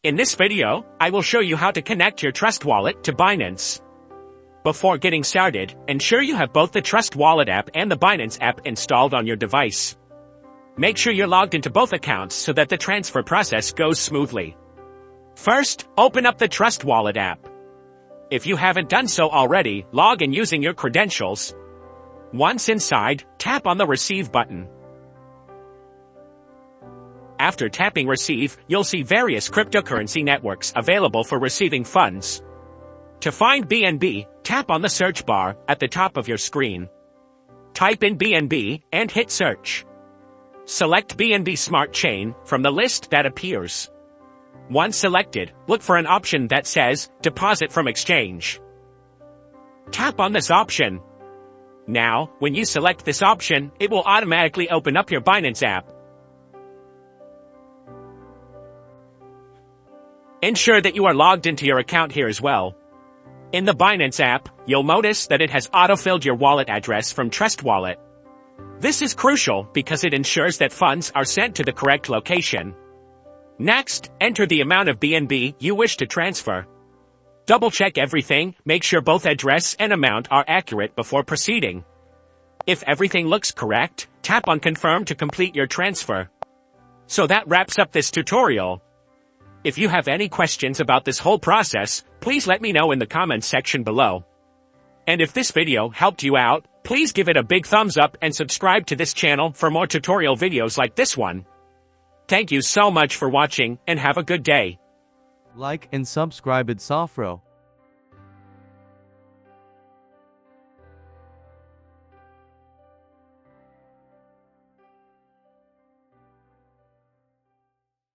In this video, I will show you how to connect your Trust Wallet to Binance. Before getting started, ensure you have both the Trust Wallet app and the Binance app installed on your device. Make sure you're logged into both accounts so that the transfer process goes smoothly. First, open up the Trust Wallet app. If you haven't done so already, log in using your credentials. Once inside, tap on the Receive button. After tapping Receive, you'll see various cryptocurrency networks available for receiving funds. To find BNB, tap on the search bar at the top of your screen. Type in BNB and hit search. Select BNB Smart Chain from the list that appears. Once selected, look for an option that says Deposit from Exchange. Tap on this option. Now, when you select this option, it will automatically open up your Binance app. Ensure that you are logged into your account here as well. In the Binance app, you'll notice that it has autofilled your wallet address from Trust Wallet. This is crucial because it ensures that funds are sent to the correct location. Next, enter the amount of BNB you wish to transfer. Double-check everything, make sure both address and amount are accurate before proceeding. If everything looks correct, tap on Confirm to complete your transfer. So that wraps up this tutorial. If you have any questions about this whole process, please let me know in the comments section below. And if this video helped you out, please give it a big thumbs up and subscribe to this channel for more tutorial videos like this one. Thank you so much for watching and have a good day. Like and subscribe at Softpro.